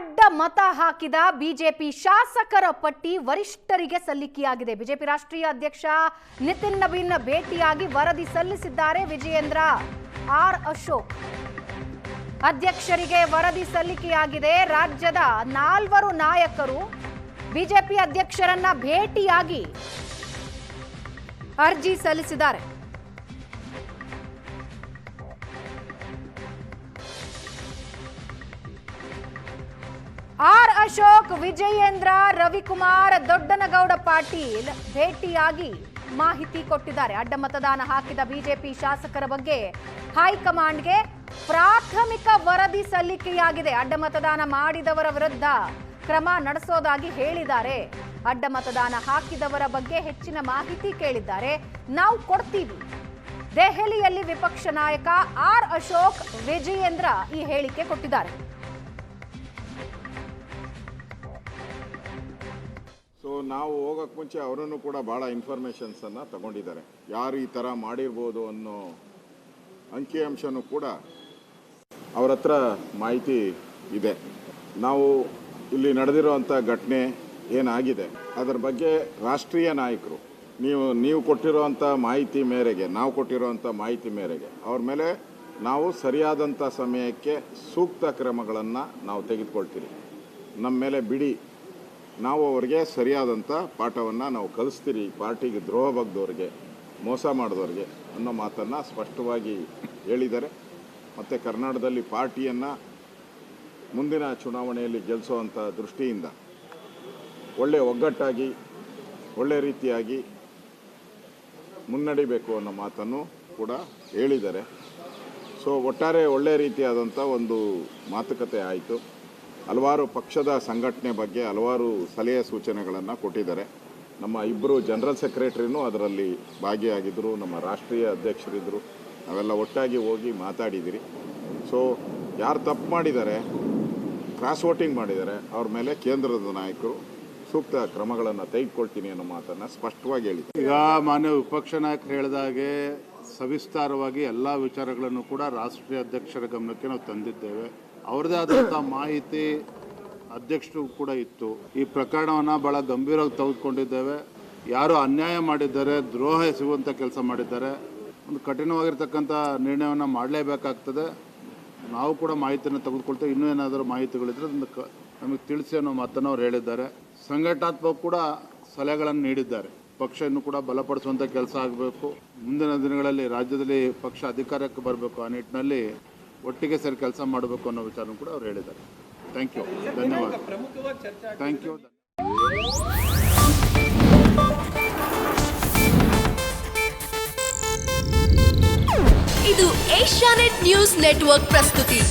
ಅಡ್ಡ ಮತ ಹಾಕಿದ ಬಿಜೆಪಿ ಶಾಸಕರ ಪಟ್ಟಿ ವರಿಷ್ಠರಿಗೆ ಸಲ್ಲಿಕೆಯಾಗಿದೆ. ಬಿಜೆಪಿ ರಾಷ್ಟ್ರೀಯ ಅಧ್ಯಕ್ಷ ನಿತಿನ್ ನಬೀನ್ ಭೇಟಿಯಾಗಿ ವರದಿ ಸಲ್ಲಿಸಿದ್ದಾರೆ. ವಿಜಯೇಂದ್ರ ಆರ್ ಅಶೋಕ್ ಅಧ್ಯಕ್ಷರಿಗೆ ವರದಿ ಸಲ್ಲಿಕೆಯಾಗಿದೆ. ರಾಜ್ಯದ 4 ನಾಯಕರು ಬಿಜೆಪಿ ಅಧ್ಯಕ್ಷರನ್ನ ಭೇಟಿಯಾಗಿ ಅರ್ಜಿ ಸಲ್ಲಿಸಿದ್ದಾರೆ. ಆರ್ ಅಶೋಕ್, ವಿಜಯೇಂದ್ರ, ರವಿಕುಮಾರ್, ದೊಡ್ಡನಗೌಡ ಪಾಟೀಲ್ ಭೇಟಿಯಾಗಿ ಮಾಹಿತಿ ಕೊಟ್ಟಿದ್ದಾರೆ. ಅಡ್ಡ ಮತದಾನ ಹಾಕಿದ ಬಿಜೆಪಿ ಶಾಸಕರ ಬಗ್ಗೆ ಹೈಕಮಾಂಡ್ಗೆ ಪ್ರಾಥಮಿಕ ವರದಿ ಸಲ್ಲಿಕೆಯಾಗಿದೆ. ಅಡ್ಡ ಮತದಾನ ಮಾಡಿದವರ ವಿರುದ್ಧ ಕ್ರಮ ನಡೆಸೋದಾಗಿ ಹೇಳಿದ್ದಾರೆ. ಅಡ್ಡ ಮತದಾನ ಹಾಕಿದವರ ಬಗ್ಗೆ ಹೆಚ್ಚಿನ ಮಾಹಿತಿ ಕೇಳಿದ್ದಾರೆ. ನಾವು ಕೊಡ್ತೀವಿ. ದೆಹಲಿಯಲ್ಲಿ ವಿಪಕ್ಷ ನಾಯಕ ಆರ್ ಅಶೋಕ್, ವಿಜಯೇಂದ್ರ ಈ ಹೇಳಿಕೆ ಕೊಟ್ಟಿದ್ದಾರೆ. ಸೊ ನಾವು ಹೋಗೋಕ್ಕೆ ಮುಂಚೆ ಅವರನ್ನು ಕೂಡ ಭಾಳ ಇನ್ಫಾರ್ಮೇಷನ್ಸನ್ನು ತಗೊಂಡಿದ್ದಾರೆ. ಯಾರು ಈ ಥರ ಮಾಡಿರ್ಬೋದು ಅನ್ನೋ ಅಂಕಿಅಂಶನೂ ಕೂಡ ಅವ್ರ ಹತ್ರ ಮಾಹಿತಿ ಇದೆ. ನಾವು ಇಲ್ಲಿ ನಡೆದಿರುವಂಥ ಘಟನೆ ಏನಾಗಿದೆ ಅದರ ಬಗ್ಗೆ ರಾಷ್ಟ್ರೀಯ ನಾಯಕರು ನೀವು ಕೊಟ್ಟಿರುವಂಥ ಮಾಹಿತಿ ಮೇರೆಗೆ, ನಾವು ಕೊಟ್ಟಿರುವಂಥ ಮಾಹಿತಿ ಮೇರೆಗೆ ಅವ್ರ ಮೇಲೆ ನಾವು ಸರಿಯಾದಂಥ ಸಮಯಕ್ಕೆ ಸೂಕ್ತ ಕ್ರಮಗಳನ್ನು ನಾವು ತೆಗೆದುಕೊಳ್ತೀವಿ. ನಮ್ಮ ಮೇಲೆ ಬಿಡಿ, ನಾವು ಅವರಿಗೆ ಸರಿಯಾದಂಥ ಪಾಠವನ್ನು ನಾವು ಕಲಿಸ್ತೀರಿ. ಪಾರ್ಟಿಗೆ ದ್ರೋಹ ಬಗ್ದವ್ರಿಗೆ, ಮೋಸ ಮಾಡಿದವ್ರಿಗೆ ಅನ್ನೋ ಮಾತನ್ನು ಸ್ಪಷ್ಟವಾಗಿ ಹೇಳಿದ್ದಾರೆ. ಮತ್ತು ಕರ್ನಾಟಕದಲ್ಲಿ ಪಾರ್ಟಿಯನ್ನು ಮುಂದಿನ ಚುನಾವಣೆಯಲ್ಲಿ ಗೆಲ್ಲಿಸುವಂಥ ದೃಷ್ಟಿಯಿಂದ ಒಗ್ಗಟ್ಟಾಗಿ ಒಳ್ಳೆ ರೀತಿಯಾಗಿ ಮುನ್ನಡಿಬೇಕು ಅನ್ನೋ ಮಾತನ್ನು ಕೂಡ ಹೇಳಿದ್ದಾರೆ. ಸೊ ಒಟ್ಟಾರೆ ಒಳ್ಳೆ ರೀತಿಯಾದಂಥ ಒಂದು ಮಾತುಕತೆ ಆಯಿತು. ಹಲವಾರು ಪಕ್ಷದ ಸಂಘಟನೆ ಬಗ್ಗೆ ಹಲವಾರು ಸಲಹೆ ಸೂಚನೆಗಳನ್ನು ಕೊಟ್ಟಿದ್ದಾರೆ. ನಮ್ಮ 2 ಜನರಲ್ ಸೆಕ್ರೆಟರಿನೂ ಅದರಲ್ಲಿ ಭಾಗಿಯಾಗಿದ್ದರು, ನಮ್ಮ ರಾಷ್ಟ್ರೀಯ ಅಧ್ಯಕ್ಷರಿದ್ದರು. ನಾವೆಲ್ಲ ಒಟ್ಟಾಗಿ ಹೋಗಿ ಮಾತಾಡಿದಿರಿ. ಸೊ ಯಾರು ತಪ್ಪು ಮಾಡಿದ್ದಾರೆ, ಕ್ರಾಸ್ ವೋಟಿಂಗ್ ಮಾಡಿದ್ದಾರೆ, ಅವ್ರ ಮೇಲೆ ಕೇಂದ್ರದ ನಾಯಕರು ಸೂಕ್ತ ಕ್ರಮಗಳನ್ನು ತೆಗೆದುಕೊಳ್ತೀನಿ ಅನ್ನೋ ಮಾತನ್ನು ಸ್ಪಷ್ಟವಾಗಿ ಹೇಳಿದ್ದಾರೆ. ಈಗ ಮಾನ್ಯ ವಿಪಕ್ಷ ನಾಯಕರು ಹೇಳಿದಾಗೆ ಸವಿಸ್ತಾರವಾಗಿ ಎಲ್ಲ ವಿಚಾರಗಳನ್ನು ಕೂಡ ರಾಷ್ಟ್ರೀಯ ಅಧ್ಯಕ್ಷರ ಗಮನಕ್ಕೆ ನಾವು ತಂದಿದ್ದೇವೆ. ಅವ್ರದ್ದೇ ಆದಂಥ ಮಾಹಿತಿ ಅಧ್ಯಕ್ಷರು ಕೂಡ ಇತ್ತು. ಈ ಪ್ರಕರಣವನ್ನು ಭಾಳ ಗಂಭೀರವಾಗಿ ತೆಗೆದುಕೊಂಡಿದ್ದೇವೆ. ಯಾರು ಅನ್ಯಾಯ ಮಾಡಿದ್ದಾರೆ, ದ್ರೋಹ ಎಸಗುವಂಥ ಕೆಲಸ ಮಾಡಿದ್ದಾರೆ, ಒಂದು ಕಠಿಣವಾಗಿರ್ತಕ್ಕಂಥ ನಿರ್ಣಯವನ್ನು ಮಾಡಲೇಬೇಕಾಗ್ತದೆ. ನಾವು ಕೂಡ ಮಾಹಿತಿಯನ್ನು ತೆಗೆದುಕೊಳ್ತೇವೆ. ಇನ್ನೂ ಏನಾದರೂ ಮಾಹಿತಿಗಳಿದ್ರೆ ನಮಗೆ ತಿಳಿಸಿ ಅನ್ನೋ ಮಾತನ್ನು ಅವ್ರು ಹೇಳಿದ್ದಾರೆ. ಸಂಘಟನಾತ್ಮಕ ಕೂಡ ಸಲಹೆಗಳನ್ನು ನೀಡಿದ್ದಾರೆ. ಪಕ್ಷ ಇನ್ನೂ ಕೂಡ ಬಲಪಡಿಸುವಂಥ ಕೆಲಸ ಆಗಬೇಕು. ಮುಂದಿನ ದಿನಗಳಲ್ಲಿ ರಾಜ್ಯದಲ್ಲಿ ಪಕ್ಷ ಅಧಿಕಾರಕ್ಕೆ ಬರಬೇಕು. ಆ ನಿಟ್ಟಿನಲ್ಲಿ ಒಟ್ಟಿಗೆ ಸೇರಿ ಕೆಲಸ ಮಾಡಬೇಕು ಅನ್ನೋ ವಿಚಾರ ಕೂಡ ಅವ್ರು ಹೇಳಿದ್ದಾರೆ. ಥ್ಯಾಂಕ್ ಯು, ಧನ್ಯವಾದ. Thank you. ಇದು ಏಷ್ಯಾನೆಟ್ ನ್ಯೂಸ್ ನೆಟ್ವರ್ಕ್ ಪ್ರಸ್ತುತಿ.